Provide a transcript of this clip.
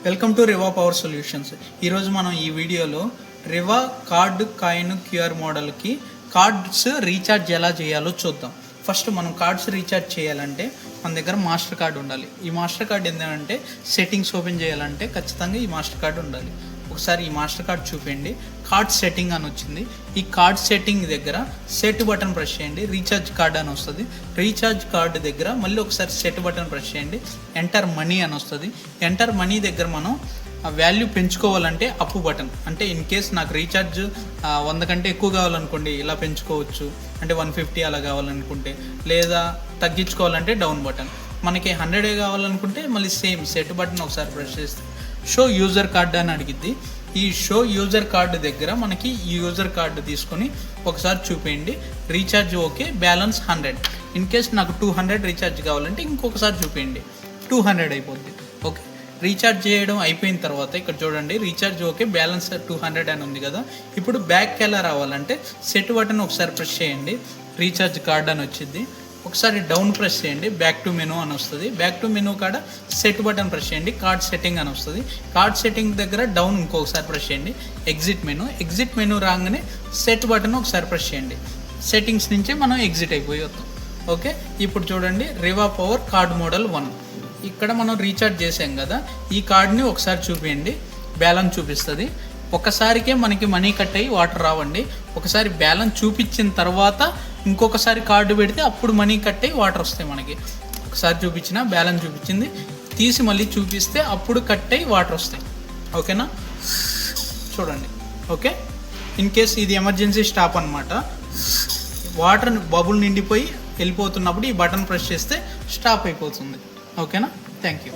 Welcome to Riva power solutions. ఈరోజు మనం ఈ వీడియోలో రివా కార్డ్ కాయిన్ క్యూఆర్ మోడల్కి కార్డ్స్ రీఛార్జ్ ఎలా చేయాలో చూద్దాం. ఫస్ట్ మనం కార్డ్స్ రీఛార్జ్ చేయాలంటే మన దగ్గర మాస్టర్ కార్డ్ ఉండాలి. ఈ మాస్టర్ కార్డ్ ఏంటంటే సెట్టింగ్స్ ఓపెన్ చేయాలంటే ఖచ్చితంగా ఈ మాస్టర్ కార్డ్ ఉండాలి. ఒకసారి ఈ మాస్టర్ కార్డ్ చూపించండి. కార్డ్ సెట్టింగ్ అని వచ్చింది. ఈ కార్డ్ సెట్టింగ్ దగ్గర సెట్ బటన్ ప్రెస్ చేయండి. రీఛార్జ్ కార్డ్ అని వస్తుంది. రీఛార్జ్ కార్డు దగ్గర మళ్ళీ ఒకసారి సెట్ బటన్ ప్రెస్ చేయండి. ఎంటర్ మనీ అని వస్తుంది. ఎంటర్ మనీ దగ్గర మనం ఆ వాల్యూ పెంచుకోవాలంటే అప్ బటన్, అంటే ఇన్ కేస్ నాకు రీఛార్జ్ 100 కంటే ఎక్కువ కావాలనుకోండి ఇలా పెంచుకోవచ్చు, అంటే 150 అలా కావాలనుకుంటే, లేదా తగ్గించుకోవాలంటే డౌన్ బటన్. మనకి 100 కావాలనుకుంటే మళ్ళీ సేమ్ సెట్ బటన్ ఒకసారి ప్రెస్ చేస్తే షో యూజర్ కార్డ్ అని అడిగిద్ది. ఈ షో యూజర్ కార్డు దగ్గర మనకి ఈ యూజర్ కార్డు తీసుకొని ఒకసారి చూపించండి. Recharge okay, balance 100. In case నాకు 200 రీఛార్జ్ కావాలంటే ఇంకొకసారి చూపించండి, 200 అయిపోద్ది. ఓకే, రీఛార్జ్ చేయడం అయిపోయిన తర్వాత ఇక్కడ చూడండి రీఛార్జ్ ఓకే, బ్యాలెన్స్ 200 అని ఉంది కదా. ఇప్పుడు బ్యాక్కి ఎలా రావాలంటే సెట్ బటన్ ఒకసారి ప్రెస్ చేయండి. రీఛార్జ్ కార్డ్ అని వచ్చింది. ఒకసారి డౌన్ ప్రెస్ చేయండి, బ్యాక్ టు మెనూ అని వస్తుంది. బ్యాక్ టు మెనూ కాడ సెట్ బటన్ ప్రెస్ చేయండి, కార్డ్ సెట్టింగ్ అని వస్తుంది. కార్డ్ సెట్టింగ్ దగ్గర డౌన్ ఇంకొకసారి ప్రెస్ చేయండి, ఎగ్జిట్ మెనూ రాగానే సెట్ బటన్ ఒకసారి ప్రెస్ చేయండి. సెట్టింగ్స్ నుంచి మనం ఎగ్జిట్ అయిపోయి వస్తాం. ఓకే, ఇప్పుడు చూడండి రివా పవర్ కార్డ్ మోడల్ 1. ఇక్కడ మనం రీఛార్జ్ చేసాం కదా, ఈ కార్డ్ని ఒకసారి చూపించండి, బ్యాలెన్స్ చూపిస్తుంది. ఒకసారికే మనకి మనీ కట్ అయ్యి వాటర్ రావండి. ఒకసారి బ్యాలెన్స్ చూపించిన తర్వాత ఇంకొకసారి కార్డు పెడితే అప్పుడు మనీ కట్ అయ్యి వాటర్ వస్తాయి మనకి. ఒకసారి చూపించిన బ్యాలెన్స్ చూపించింది, తీసి మళ్ళీ చూపిస్తే అప్పుడు కట్ అయ్యి వాటర్ వస్తాయి. ఓకేనా, చూడండి. ఓకే, ఇన్ కేస్ ఇది ఎమర్జెన్సీ స్టాప్ అనమాట. వాటర్ బబుల్ నిండిపోయి వెళ్ళిపోతున్నప్పుడు ఈ బటన్ ప్రెస్ చేస్తే స్టాప్ అయిపోతుంది. ఓకేనా, థ్యాంక్ యూ.